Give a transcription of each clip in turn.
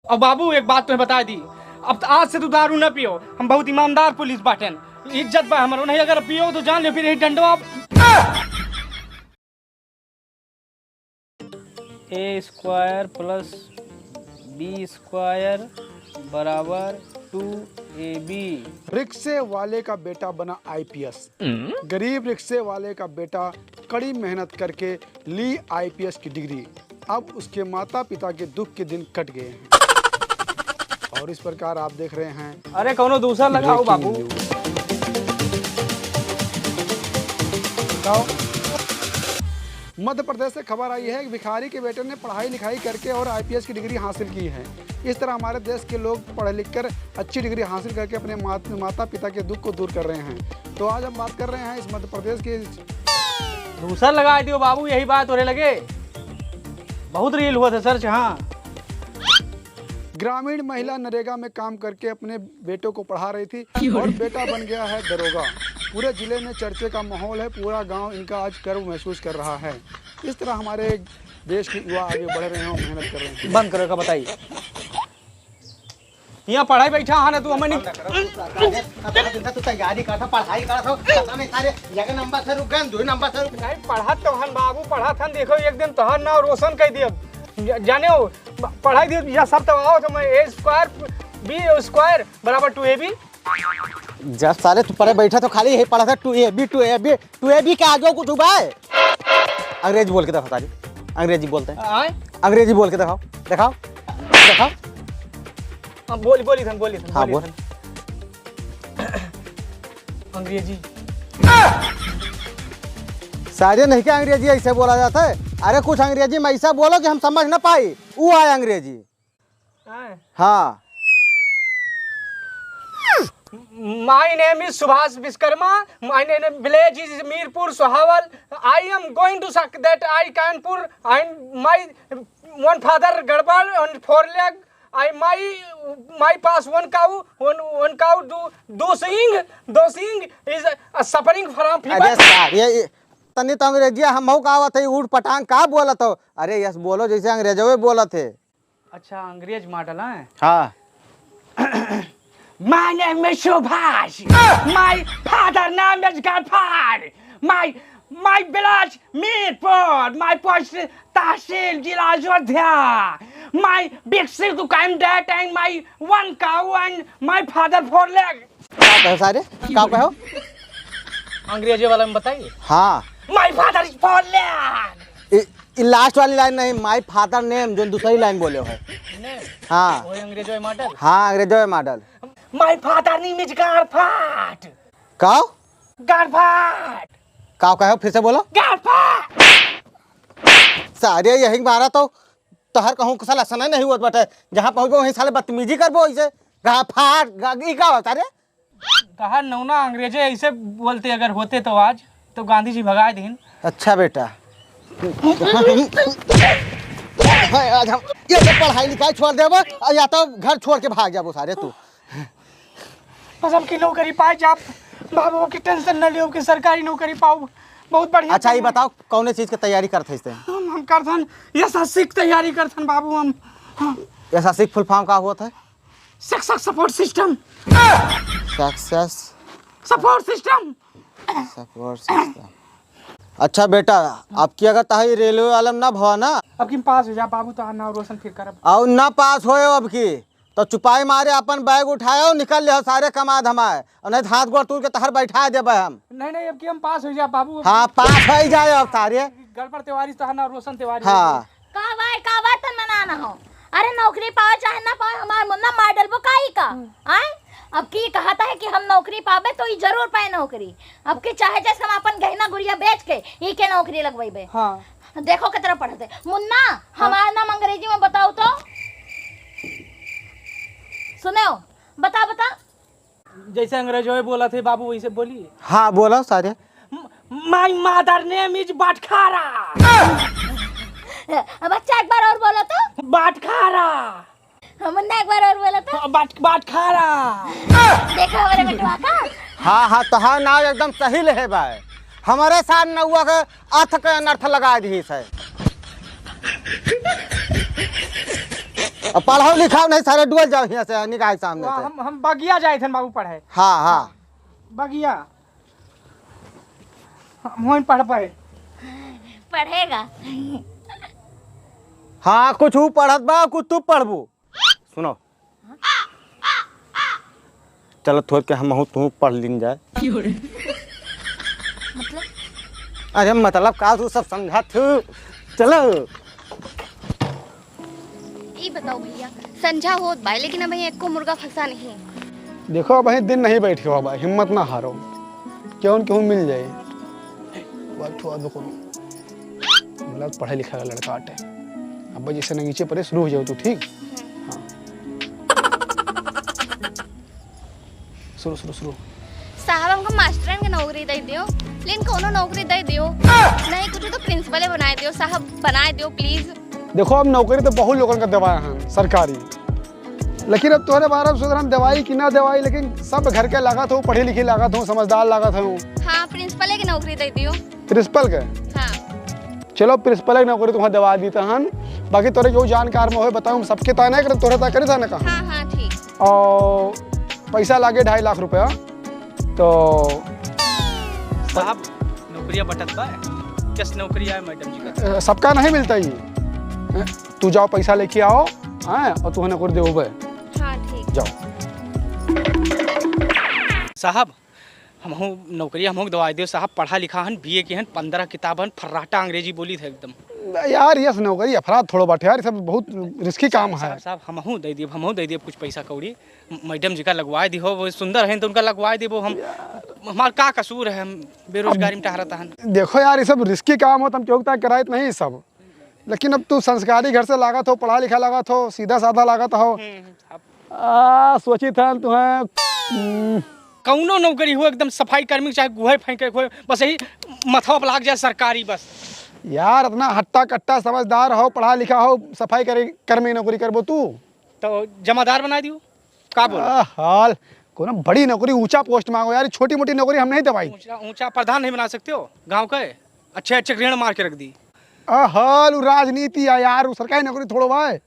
और बाबू एक बात तुम्हें बता दी, अब आज से तू दारू न पियो, हम बहुत ईमानदार पुलिस बाटेन, इज्जत बा हमारो, नहीं अगर पियो तो जान ले फिर यही डंडवा। ए स्क्वायर प्लस बी स्क्वायर बराबर 2ab। रिक्शे वाले का बेटा बना आईपीएस। गरीब रिक्शे वाले का बेटा कड़ी मेहनत करके ली आईपीएस की डिग्री। अब उसके माता पिता के दुख के दिन कट गए हैं और इस प्रकार आप देख रहे हैं। अरे कौनो दूसरा लगाओ बाबू। मध्य प्रदेश से खबर आई है कि भिखारी के बेटे ने पढ़ाई लिखाई करके और आईपीएस की डिग्री हासिल की है। इस तरह हमारे देश के लोग पढ़ लिख कर अच्छी डिग्री हासिल करके अपने माता पिता के दुख को दूर कर रहे हैं। तो आज हम बात कर रहे हैं इस मध्य प्रदेश के। दूसरा लगा दियो बाबू, यही बात होने लगे, बहुत रील हुआ था सर। हाँ, ग्रामीण महिला नरेगा में काम करके अपने बेटों को पढ़ा रही थी और बेटा बन गया है दरोगा। पूरे जिले में चर्चे का माहौल है, पूरा गांव इनका आज गर्व महसूस कर रहा है। इस तरह हमारे देश के युवा आगे बढ़ रहे हैं और मेहनत कर रहे हैं। बंद करो का बताइए, यहाँ पढ़ाई बैठा है ना, तू हमें नहीं तू तैयारी करता, पढ़ाई करता, सारे जगह नंबर से रुक गए, 2 नंबर से रुक नहीं पढ़ा तो हन बाबू, पढ़ा था। देखो एक दिन तोहर नाम रोशन कर दिया, जाने हो पढ़ाई दियो या सब तो आओ तो मैं ए स्क्वायर बी स्क्वायर बराबर 2ab। जब सारे तू पढ़े बैठा तो खाली यही पढ़ा था 2ab के आगे कुछ हुआ है। अंग्रेजी बोल के दिखाओ, सारी अंग्रेजी बोलते हैं, अंग्रेजी बोल के दिखाओ दिखाओ दिखाओ। बोली थन। हाँ बोल। अंग्रेजी सारे नहीं क्या अंग्रेजी ऐसे बोला जाता है। अरे कुछ अंग्रेजी में ऐसा बोलो कि हम समझ ना पाई, वो है अंग्रेजी। हाँ। My name is Subhash Vishkarma. My name village is Mirpur Sohawal. I am going to suck that I Kanpur. And my one father Gadbal on 4 leg. My pass one cow do sing is suffering from fever. अरे यार ये तनी तो अंग्रेजी हम हो कहावत है, ऊट पटांग का बोलत हो। अरे यस बोलो जैसे अंग्रेजों में बोलत है। अच्छा अंग्रेज मॉडल है। हाँ। My name is Subhash. My father name is Gadpal. My village Mirpur. My post Tahsil Jila Ajodhya. My big sick dukan that and my one cow and my father 4 leg. क्या कहो सारे, क्या कहो अंग्रेजी वाला में बताइए। हाँ। My father is 4 leg. Last वाली लाइन नहीं, माय फादर नेम जो दूसरी लाइन बोले हो है। हाँ वही अंग्रेजो मॉडल। हाँ अंग्रेजों में model. My father name is Gadpal. काओ Gadpal. काओ कहो फिर से बोलो। Gadpal. सारे यही मारा तो हर कहूँ साला सना नहीं हुआ बटे, जहाँ पहुँच वहीं साले बदतमीजी कर बो ऐसे गाफाट गागी का होता रे। कहा नौना अंग्रेजे ऐसे बोलते अगर होते तो आज तो गांधी जी भगाए दिन। अच्छा बेटा आज हम ये पढ़ाई लिखाई छोड़ देबो या तो घर छोड़ के भाग जाबो सारे तू। बस हम की नौकरी पाए जा बाबू की टेंशन न लियो कि सरकारी नौकरी पाओ, बहुत बढ़िया। अच्छा ये बताओ कौन चीज की तैयारी करते हैं? हम करथन एसएससी की तैयारी करथन बाबू हम। एसएससी फुल फॉर्म का होता है? Success support system. Success support system. Support system. अच्छा बेटा आपकी अगर ताही रेलवे वाला ना भवा ना, अब की पास हो जा बाबू तो नाम रोशन फिर करब। और ना पास होए अब की तो चुपाई मारे अपन बैग उठाए निकल ले सारे कमा धमाए, और नहीं हाथ गोड़ तोड़ के तहर बैठा देबे हम। नहीं अब की हम पास हो जा बाबू। हाँ पास हो जाए अब सारे। गड़बड़ तिवारी तो नाम रोशन तिवारी। हाँ का बात मनाना हो। अरे नौकरी पाओ चाहे ना पाओ, हमार मुन्ना मॉडल वो काई का आए। अब की कहता है कि हम नौकरी पावे तो ये जरूर पाए नौकरी। अब की चाहे जैसे हम अपन गहना गुड़िया बेच के ये के नौकरी लगवाइबे। हाँ देखो कितना पढ़ते मुन्ना। हमारा नाम अंग्रेजी में बताओ तो। सुनो बता जैसे अंग्रेजों बोला थे बाबू वैसे बोलिए। हाँ बोलो सारे। माय मदर नेम इज बाटखारा। बच्चा एक बार और बोलो तो। बाटखारा। मुन्ना एक बार और बोलो तो। बाटखारा। देखो हमारे बेटवा का। हाँ तो हाँ नाव एकदम सही ले भाई, हमारे साथ नौआ के अर्थ के अनर्थ लगा दी है। अब पढ़ाओ लिखाओ नहीं सारे डुअल जाओ यहाँ से निकाल सामने से। हम बगिया जाए थे बाबू पढ़े। हाँ हाँ बगिया हम पढ़ पाए। पढ़ेगा। हाँ कुछ हूँ पढ़त बा कुछ तू पढ़बू। सुनो चलो थोड़ के हम तू पढ़ लीन जाए। मतलब अरे मतलब का तू सब समझा थू। चलो ये बताओ भैया संझा होत बा लेकिन अब एको मुर्गा फंसा नहीं। देखो अब वहीं दिन नहीं बैठे हो, हिम्मत ना हारो, क्यों क्यों मिल जाए। मतलब पढ़ा लिखा का लड़का आटे। अब जैसे नीचे पड़े शुरू हो जाओ तू, ठीक? हाँ शुरू शुरू शुरू। साहब हमको मास्टरन के नौकरी दे दियो, लेकिन कोनो नौकरी दे दियो नहीं, कुछ तो प्रिंसिपल बनाए दियो साहब, बनाए दियो प्लीज। देखो अब नौकरी तो बहुत लोगों का दवाया है सरकारी, लेकिन अब तुम्हारे बारे में सोच रहा दवाई की ना दवाई, लेकिन सब घर के लागत हो, पढ़े लिखे लागत हो, समझदार लागत हो। हाँ प्रिंसिपल की नौकरी दे दियो। प्रिंसिपल के? हाँ चलो प्रिंसिपल की नौकरी तुम्हें दवा दी हन, बाकी तोरे जो जानकार में हो बताऊँ सबके ता नहीं कर तोरे ता करी था ना कहा। हाँ हाँ ठीक। और पैसा लागे 2.5 लाख रुपया। तो साहब नौकरियां बटत बा, किस नौकरी है मैडम जी का? सबका नहीं मिलता ही। तू जाओ पैसा लेके आओ, हाँ, और तुम्हें नौकरी देबो। हाँ ठीक। जाओ साहब हम नौकरी हम दवाई दियो साहब, पढ़ा लिखा हन, बीए के हन, 15 किताब हन, फर्राटा अंग्रेजी बोली थे एकदम। यार ये नौकरी अपराध थोड़ा बाटे यार, सब बहुत रिस्की काम है। साहब हम दे दिए कुछ पैसा कौड़ी, मैडम जी का लगवाए दियो, वो सुंदर है तो उनका लगवाए दियो। हम हमारा का कसूर है, हम बेरोजगारी में टहरता हन। देखो यार ये सब रिस्की काम हो, तुम क्यों कराइत नहीं सब, लेकिन अब तू संस्कारी घर से लागत हो, पढ़ा लिखा लागत हो, सीधा साधा लागत हो। सोची था तुम्हें कौनो नौकरी हो, एकदम सफाई कर्मी, चाहे गुहे फेंके हो, बस यही मथवा पर लाग जाए सरकारी बस। यार इतना हट्टा कट्टा समझदार हो, पढ़ा लिखा हो, सफाई कर्मी नौकरी करबो तू तो जमादार बना दियो का बोल। हाल कोनो बड़ी नौकरी ऊंचा पोस्ट मांगो यार, छोटी मोटी नौकरी हम नहीं दवाई। ऊंचा प्रधान नहीं बना सकते हो गांव के, अच्छे अच्छे ऋण मार के रख दी। हाल राजनीति है यार, सरकारी नौकरी थोड़ो भाई।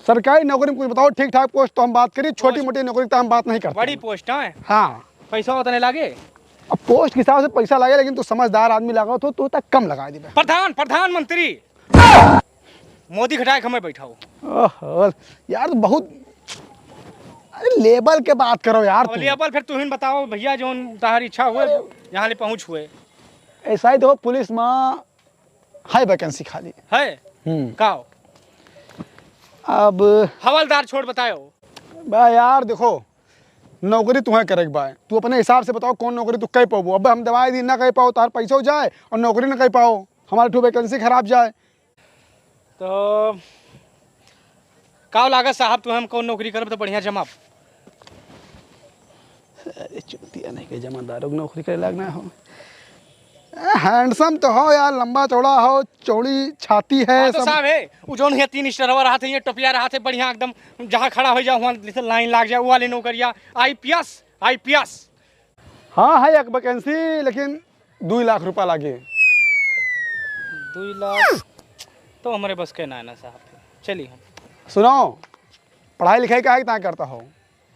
सरकारी नौकरी में कुछ बताओ, ठीक ठाक पोस्ट तो हम बात करिए, छोटी मोटी नौकरी तो हम बात नहीं करते। बड़ी पोस्ट है। हाँ पैसा उतने लागे, अब पोस्ट के हिसाब से पैसा लगे, लेकिन तू समझदार आदमी लगा तो तक कम लगा दी। प्रधानमंत्री मोदी घटाए हमें बैठा हो यार तो बहुत, अरे लेवल के बात करो यार तू। लेवल फिर तू ही बताओ भैया, जो तारी इच्छा हुए यहाँ ले पहुँच हुए। ऐसा ही देखो पुलिस में हाई वैकेंसी खाली है का, अब हवलदार छोड़ बताओ बा यार। देखो नौकरी तुम्हें करे बा, तू अपने हिसाब से बताओ कौन नौकरी तू कह पाओ। अब हम दवाई दी ना कह पाओ, तार पैसा हो जाए और नौकरी ना कह पाओ, हमारी ठू वैकेंसी खराब जाए तो का लागत साहब। तू हम कौन नौकरी करब तो बढ़िया जमा। अरे चुतिया नहीं के जमादारों की नौकरी करे लगना हो। हैंडसम तो हो यार, लंबा चौड़ा हो, चौड़ी छाती है तो साहब है वो जो है 3 स्टार रहा थे, ये टोपिया रहा थे बढ़िया एकदम, जहाँ खड़ा हो जाओ वहाँ लाइन लाग जाए, वो वाली नौकरिया। आईपीएस हाँ है एक वैकेंसी, लेकिन 2 लाख रुपया लागे। 2 लाख तो हमारे बस के ना है ना साहब। चलिए हम सुनो, पढ़ाई लिखाई का है करता हो?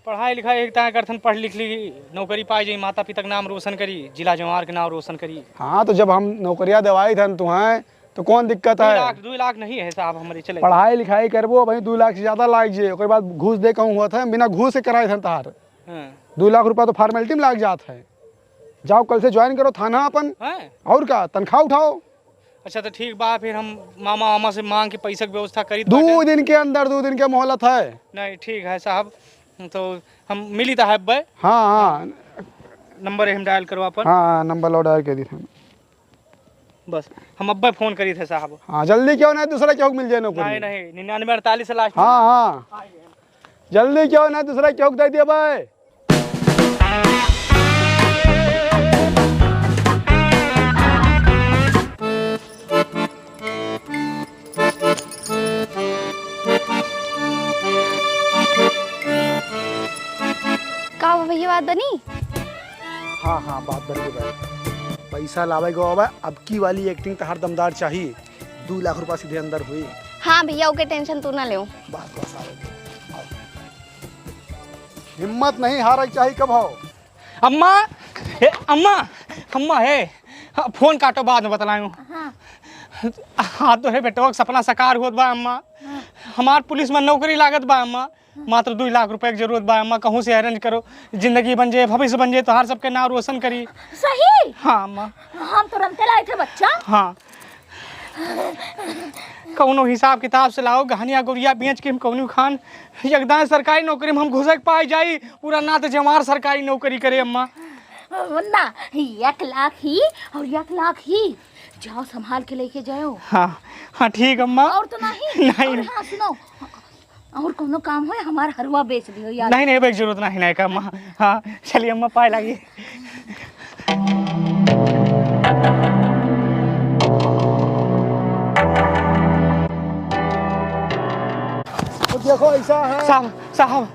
पढ़ाई लिखाई एक तरह करथन, पढ़ लिख ली नौकरी पाई जाई, माता पिता का नाम रोशन करी, जिला जवार के नाम रोशन करी। हाँ तो जब हम नौकरिया दवाई थन तुम्हें तो कौन दिक्कत है? 2 लाख नहीं है साहब हमारे। चले पढ़ाई लिखाई करबो भाई 2 लाख से ज्यादा लाग जाए, ओकर बाद घूस दे कहूँ हुआ था, बिना घूस से कराए थन तार। 2 लाख रुपया तो फॉर्मेलिटी में लाग जाता है। जाओ कल से ज्वाइन करो थाना अपन, और का तनख्वाह उठाओ। अच्छा तो ठीक बा, फिर हम मामा से मांग के पैसा की व्यवस्था करी। 2 दिन के अंदर, 2 दिन के मोहलत है। नहीं ठीक है साहब, तो हम मिली था है। हाँ हाँ नंबर हम डायल करवा पर। हाँ नंबर लो डायल कर दी थे, बस हम अब्बे फोन करी थे साहब। हाँ जल्दी क्यों, नहीं दूसरा क्यों मिल जाए नौकरी। नहीं 99 48 से लास्ट। हाँ हाँ जल्दी क्यों, नहीं दूसरा क्यों दे दिया भाई। का भैया बात बनी? हाँ हाँ बात बन गई भाई, पैसा लावे गो अब की वाली एक्टिंग तो हर दमदार चाहिए। 2 लाख रुपया सीधे अंदर हुई। हाँ भैया ओके टेंशन तू ना ले। बस बस आओ। हिम्मत नहीं हारक चाहिए कब हो। अम्मा अम्मा अम्मा है फोन काटो बाद में बतलाऊँ। हाँ तो है बेटवा सपना साकार होत बा अम्मा। हमार पुलिस में नौकरी लागत बा अम्मा। मात्र 2 लाख रुपए की जरूरत बा अम्मा। कहूँ से अरेंज करो, जिंदगी बन जाए, भविष्य बन जाए, तो हर सबके नाम रोशन करी। सही। हाँ अम्मा। हम तो रमते लाए थे बच्चा। हाँ कौनो हिसाब किताब से लाओ, गहनिया गुड़िया बेच के हम कौनो खान एकदम सरकारी नौकरी में हम घुसक पाए जाई। पूरा ना तो जमार सरकारी नौकरी करे अम्मा। ना 1 लाख ही और 1 लाख ही जाओ संभाल के लेके जाओ। हाँ हाँ ठीक अम्मा। और तो नहीं। नहीं और हाँ सुनो, और कोनो काम हो हमारा हरवा बेच दियो यार। नहीं नहीं जरूरत नहीं का अम्मा। हाँ चलिए अम्मा पाए लगी। तो देखो ऐसा है साहब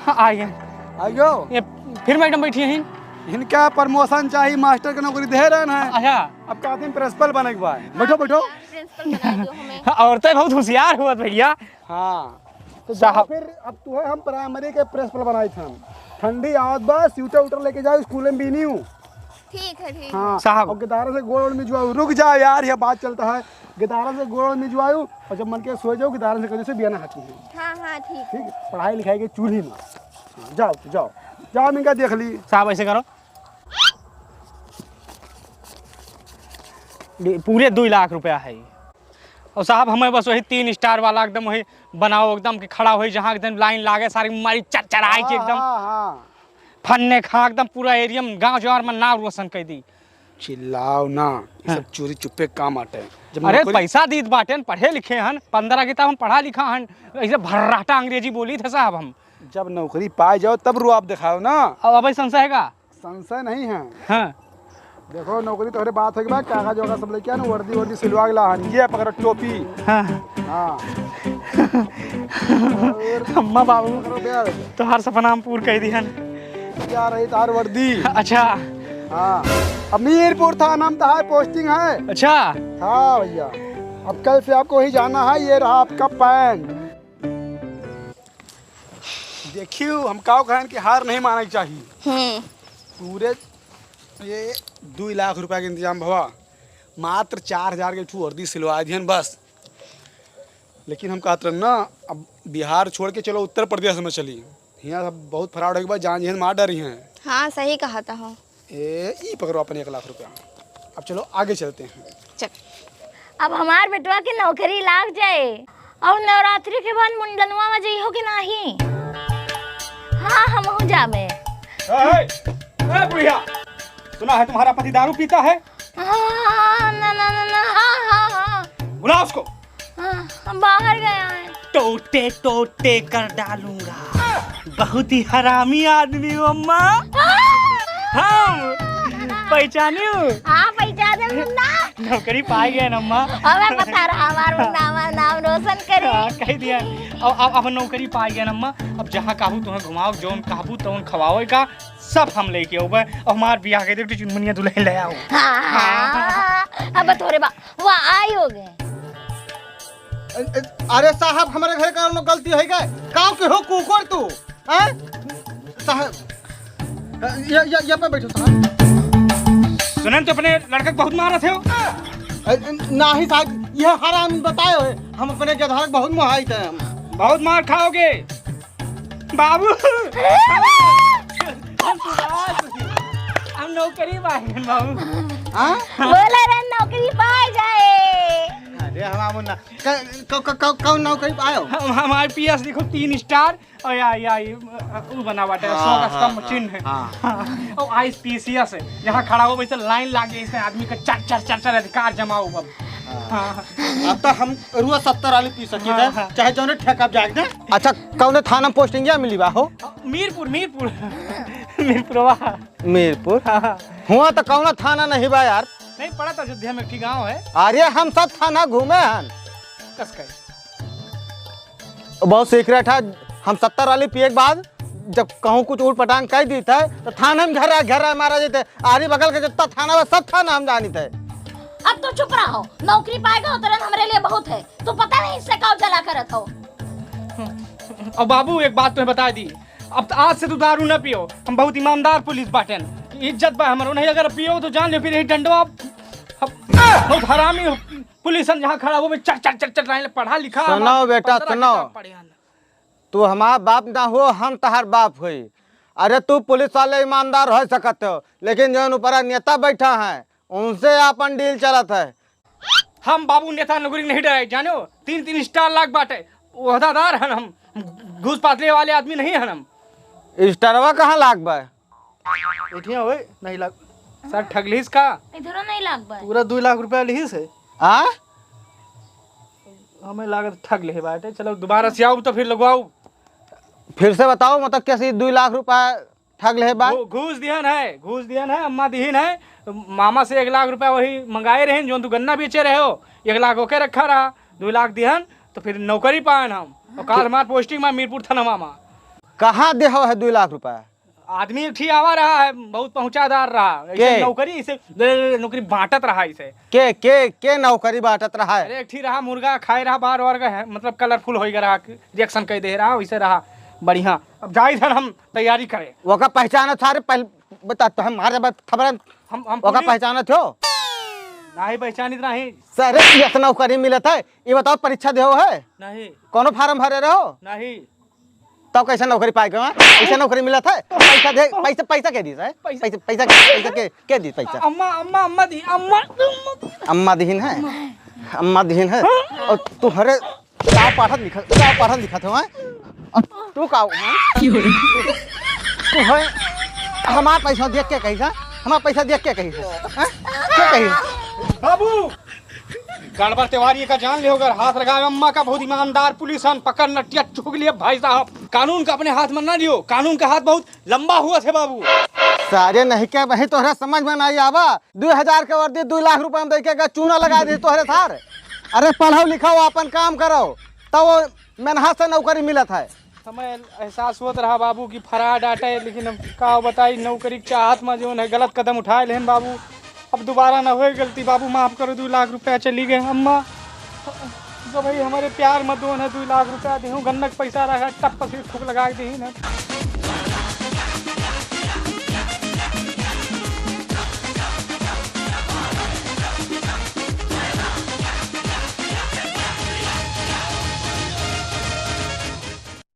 आइए। आइयो ये फिर मैडम बैठी हैं। इनका प्रमोशन चाहिए, मास्टर की नौकरी दे रहे हैं। अच्छा अब का दिन प्रिंसिपल बने के बाद बैठो बैठो। प्रिंसिपल बना दो हमें। औरतें बहुत होशियार हुआ भैया। हाँ तो साहब फिर अब तो है हम प्राइमरी के प्रिंसिपल बनाए थे। ठंडी आवत बस स्वेटर उटर लेके जाओ, स्कूल में भी नहीं हूँ। ठीक है ठीक। हाँ साहब। और गिटार से गोड़ में जुआओ। रुक जाओ यार, ये बात चलता है। गिटार से गोड़ में जुआओ और जब मन के सो जाओ गिटार से कहीं से बियाना हाथी है। हाँ हाँ ठीक। ठीक है, पढ़ाई लिखाई के चूल्ही में। हाँ, जाओ जाओ जाओ, इनका देख ली। साहब ऐसे करो, पूरे 2 लाख रुपया है। और साहब हमें बस वही 3 स्टार वाला एकदम वही बनाओ, एकदम कि खड़ा हो जहाँ एकदम लाइन लागे, सारी मारी चरचराई के एकदम फन्ने खा एकदम पूरा एरिया में गाँव जवार में नाम रोशन कर दी। चिल्लाओ ना, ये सब चोरी चुप्पे काम आते हैं। अरे पैसा दीद बाटे, पढ़े लिखे हन, 15 किताब हम पढ़ा लिखा हन, ऐसे भर्राटा अंग्रेजी बोली थे साहब हम। जब नौकरी पाए जाओ तब रुआब दिखाओ ना। अब संशय है का? संशय नहीं है। हाँ देखो नौकरी तो बात है कि कागज वगैरह सब लेके आना, वर्दी सिलवा के ला। ये पकड़ो टोपी। हाँ हाँ अम्मा बाबू करो प्यार। तो हर सपना हम पूर्ण कर दिहन। क्या रही तार वर्दी? अच्छा हाँ अब मीरपुर था नाम था, पोस्टिंग है। अच्छा हाँ भैया, अब कल से आपको वही जाना है। ये रहा आपका पैंट। देखियो हम काव कहन की हार नहीं मानना चाहिए। पूरे ये 2 लाख रुपया के इंतजाम भवा, मात्र 4000 के ठू वर्दी सिलवा दिहन बस। लेकिन हम कहते ना अब बिहार छोड़ के चलो उत्तर प्रदेश में चली। यहाँ सब बहुत फ्रॉड है कि जान जहन मार डरी हैं। हाँ सही कहा था हो। ये पकड़ो अपन 1 लाख रुपया। अब चलो आगे चलते हैं। चल अब हमार बेटवा की नौकरी लाग जाए और नवरात्रि के बाद मुंडनवा में जई हो कि नहीं। हाँ हम हो जावे। बुढ़िया सुना है तुम्हारा पति दारू पीता है? हाँ ना ना ना ना हाँ हाँ हाँ। बुला उसको। हाँ, हम बाहर गया है। टोटे टोटे कर डालूंगा, बहुत ही हरामी आदमी हो अम्मा। हम पहचानी हूँ। हाँ पहचान मुन्ना। नौकरी पाई गए ना अम्मा। हमें पता रहा हमारा नाम रोशन करे। कह दिया। अब नौकरी पाई गए ना अम्मा। अब जहाँ कहूँ तुम्हें घुमाओ, जोन कहूँ तो खवाओ का सब हम लेके आओ। और हमार बियाह के देख चुनमुनिया दुल्हन ले आओ। अब थोड़े बा वहाँ आई हो गए। अरे साहब हमारे घर का गलती है क्या? काव के हो कुकर तू? हैं साहब ये पे बैठो साहब। सुनन तो अपने लड़के को बहुत मारा थे हो। नहीं साहब ये हराम बताए है, हम अपने गधार बहुत मुहाई थे। बहुत मार खाओगे बाबू। हम नौकरी पाएंगे बाबू। बोला रे नौकरी पाए जाए। अरे हमारा मुन्ना कौन नौकरी पायो? हमारे पीएस देखो 3 स्टार और या वो बना बाटे 100 का स्तंभ चिन्ह है। और आईपीसीएस है, यहाँ खड़ा हो वैसे लाइन लागे इसमें आदमी का 4 अधिकार जमा हो। अब तो हम रुआ 70 वाली पी सकी थे, चाहे जो ठेका जाए ना। अच्छा कौन थाना पोस्टिंग या मिली बा हो? मीरपुर हुआ तो कौन थाना नहीं बा यार? नहीं पड़ा था, अयोध्या में एक गाँव है। अरे हम सब थाना घूमे हैं। कस का बहुत सीक्रेट है। हम 70 वाली पिए के बाद जब कहूँ कुछ उठ पटांग कह दी थे तो थाना में घेरा मारा जाते। आरी बगल के जितना थाना सब थाना हम जानी थे। अब तो चुप रहो, नौकरी पाएगा उतरन हमारे लिए बहुत है। तू पता नहीं इससे कब जला करत हो। अब बाबू एक बात तुम्हें बता दी, अब आज से तू दारू न पियो। हम बहुत ईमानदार पुलिस बाटेन, इज्जत बा हमारो। नहीं अगर पियो तो जान लो फिर यही डंडवा। बहुत हरामी पुलिस जहाँ खड़ा वो चट चट चट चट रहे पढ़ा लिखा। सुनो बेटा सुनो, तू हमारा बाप ना हो, हम तहार बाप हुई। अरे तू पुलिस वाले ईमानदार हो सकते हो, लेकिन जो ऊपर नेता बैठा है उनसे अपन डील चलत है। हम बाबू नेता नौकरी नहीं डराए जानो, 3-3 स्टार लाख बाटे ओहदादार हन हम, घूस पातले वाले आदमी नहीं हन हम। स्टारवा कहाँ लाग बा? नहीं लाग सर ठगलीस का इधरो नहीं लाग बा। पूरा 2 लाख रुपया लिहिस है। आ हमें लागत ठग ले बाटे। चलो दोबारा से आओ तो फिर लगवाओ। फिर से बताओ, मतलब कैसे 2 लाख रुपया ठग ले बा? घूस दिहन है, घूस दिहन है, अम्मा दिहन है। मामा से 1 लाख रुपया वही मंगाए रहे जो तू गन्ना बेचे रहे हो, 1 लाख होके रखा रहा। 2 लाख दिहन तो फिर नौकरी पाए हम। और काल हमार पोस्टिंग में मीरपुर थाना मामा। कहाँ दे है 2 लाख रुपया? आदमी ठीक आवा रहा है, बहुत पहुंचादार रहा। ऐसे नौकरी इसे नौकरी बांटत रहा इसे। के नौकरी बांटत रहा है? अरे ठीक रहा, मुर्गा खाए रहा, बार वर्ग है, मतलब कलरफुल हो गया रहा, रिएक्शन कह दे रहा, वैसे रहा बढ़िया। अब जाए इधर हम तैयारी करें। वो का पहचान सारे पहले बता तो हमारे खबर हम वो का पहचान थो नहीं पहचान इतना ही सर ये नौकरी मिलत है। ये बताओ परीक्षा दे है नहीं, कोनो फार्म भरे रहो नहीं, तब कैसे नौकरी पाए के? ऐसा नौकरी मिलत है? पैसा दे, पैसा के दी है? पैसा के दी पैसा? अम्मा दी, अम्मा दीन है, अम्मा दीन है। और तू हरे क्या पाठक लिखा था? तू का तू है हमारा पैसा देख के कही, हमारा पैसा देख के कही क्या कही? बाबू गड़बड़ त्योहारी का जान ले, अगर हाथ लगाए अम्मा का बहुत ईमानदार पुलिस पकड़ नटिया चुग लिए भाई साहब। कानून का अपने हाथ में ना लियो, कानून का हाथ बहुत लंबा हुआ थे बाबू। सारे नहीं क्या वही तोहरा समझ में नहीं आवा। 2000 के वर्दी 2 लाख रुपए में देखेगा, चूना लगा दी तोहरे थार। अरे पढ़ो लिखो अपन काम करो तब वो मेनहा से नौकरी मिलत है। हमें एहसास होता रहा बाबू की फराड डाटे, लेकिन अब का बताई नौकरी के चाहत में जो है गलत कदम उठाए लेन बाबू। अब दोबारा ना हो गलती बाबू, माफ करो। 2 लाख रुपया चली गए अम्मा। तो भाई हमारे प्यार में दोन है, 2 लाख रुपया दे गन्नक पैसा रहा टप से ठुक लगा दी ना।